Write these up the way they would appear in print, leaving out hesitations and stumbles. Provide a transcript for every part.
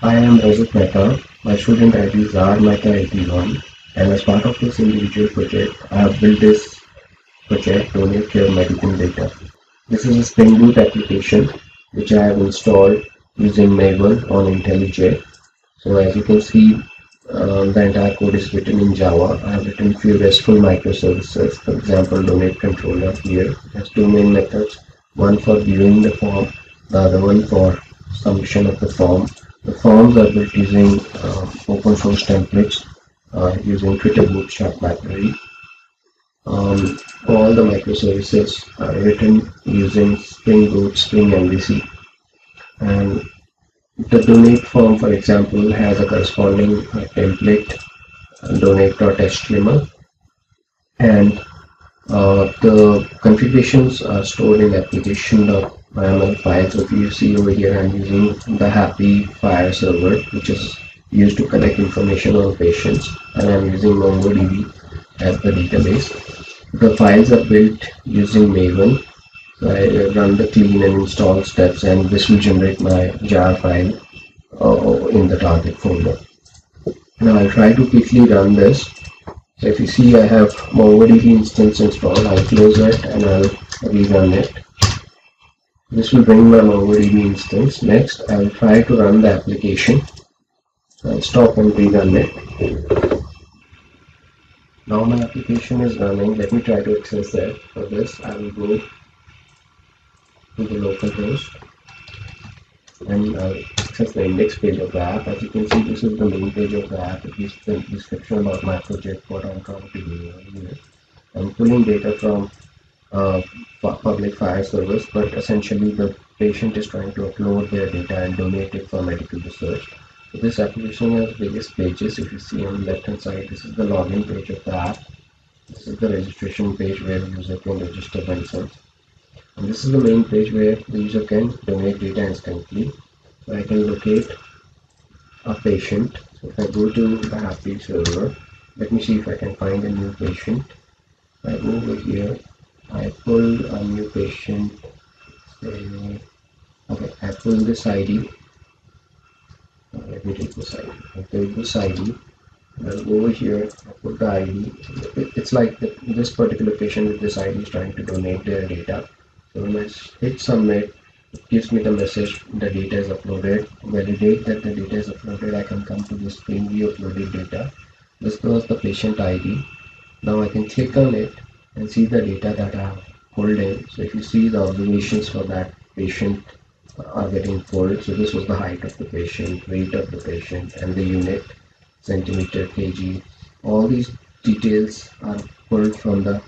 I am Rajat Mehta. My student ID is R Mehta 81, and as part of this individual project, I have built this project Donate Your Medical Data. This is a Spring Boot application which I have installed using Maven on IntelliJ. So as you can see, the entire code is written in Java. I have written few RESTful microservices. For example, donate controller here has two main methods, one for viewing the form, the other one for submission of the form. The forms are built using open source templates using Twitter Bootstrap library. All the microservices are written using Spring Boot, Spring MVC, and the donate form, for example, has a corresponding template donate.html, and the configurations are stored in application.yml files. So if you see over here, I'm using the Happy Fire server, which is used to collect information on patients, and I'm using MongoDB as the database. The files are built using Maven. So I run the clean and install steps, and this will generate my jar file in the target folder. Now I'll try to quickly run this. So if you see, I have MongoDB instance installed. I'll close it and I'll rerun it. This will bring my MongoDB instance. Next, I'll try to run the application. I'll stop and rerun it. Now my application is running. Let me try to access that. For this, I will go to the localhost and I'll access the index page of the app. As you can see, this is the main page of the app. It gives the description about my project, what I'm trying to do here. I'm pulling data from uh, public fire service, but essentially the patient is trying to upload their data and donate it for medical research. So this application has various pages. If you see on the left hand side, this is the login page of the app. This is the registration page where the user can register themselves. And this is the main page where the user can donate data instantly. So I can locate a patient. So if I go to the Happy server, let me see if I can find a new patient. I go over here, I pull a new patient, say, okay, I pull this ID, let me take this ID, I take this ID, and I'll go over here, I put the ID, it's like this particular patient with this ID is trying to donate their data. So when I hit submit, it gives me the message the data is uploaded. Validate that the data is uploaded, I can come to this screen view uploaded data. This was the patient ID. Now I can click on it and see the data that I have pulled in. So if you see, the observations for that patient are getting pulled. So this was the height of the patient, weight of the patient, and the unit, centimeter, kg. All these details are pulled from the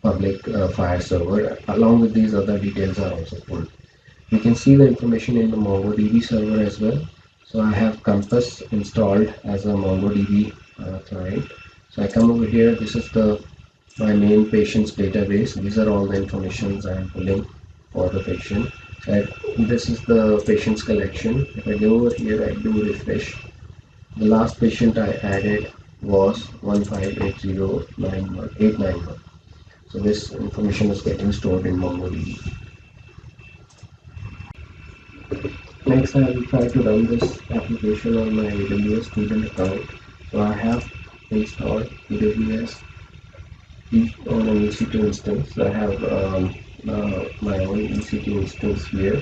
public fire server. Along with these other details are also pulled. You can see the information in the MongoDB server as well. So I have Compass installed as a MongoDB client. So I come over here. This is the my main patient's database. These are all the informations I am pulling for the patient. So this is the patient's collection. If I go over here, I do refresh. The last patient I added was 1580891. So this information is getting stored in MongoDB. Next, I will try to run this application on my AWS student account. So I have installed AWS on an EC2 instance. I have my own EC2 instance here,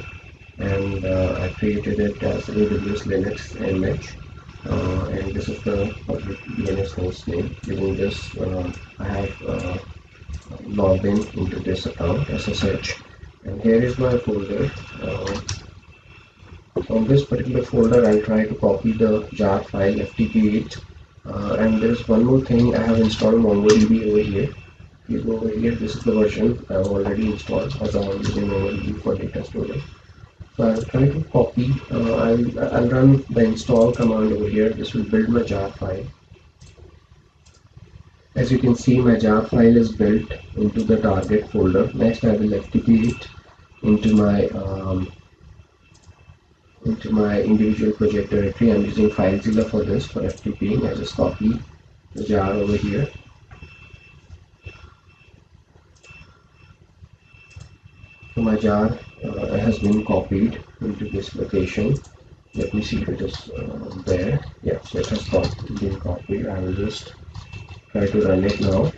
and I created it as AWS Linux image. And this is the public DNS host name. Using this, I have logged in into this account SSH, and here is my folder. From this particular folder, I'll try to copy the jar file ftp8. And there's one more thing, I have installed MongoDB over here. If you go over here, this is the version I've already installed as I'm using MongoDB for data storage. So I'll try to copy, I'll run the install command over here. This will build my jar file. As you can see, my jar file is built into the target folder. Next, I will ftp it into my individual project directory. I'm using FileZilla for this, for FTPing. I just copy the jar over here. So my jar has been copied into this location. Let me see if it is there. Yeah, so it has been copied. I will just try to run it now.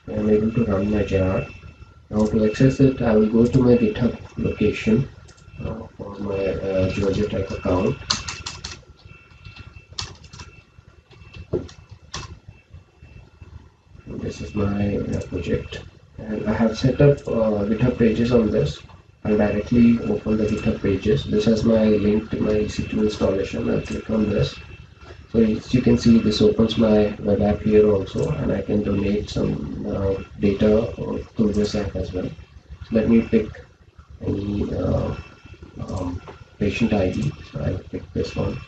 I am able to run my jar. Now to access it, I will go to my GitHub location for my Georgia Tech account. This is my project, and I have set up GitHub pages on this. I'll directly open the GitHub pages. This has my link to my EC2 installation. I'll click on this. So as you can see, this opens my web app here also, and I can donate some data to this app as well. So let me pick any patient ID. So I'll pick this one.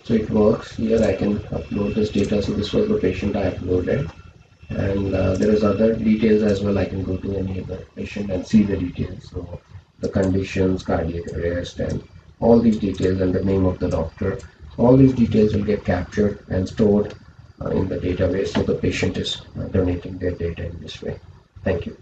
So it works. Here I can upload this data. So this was the patient I uploaded. And there is other details as well. I can go to any other patient and see the details, so the conditions, cardiac arrest, and all these details, and the name of the doctor. All these details will get captured and stored in the database, so the patient is donating their data in this way. Thank you.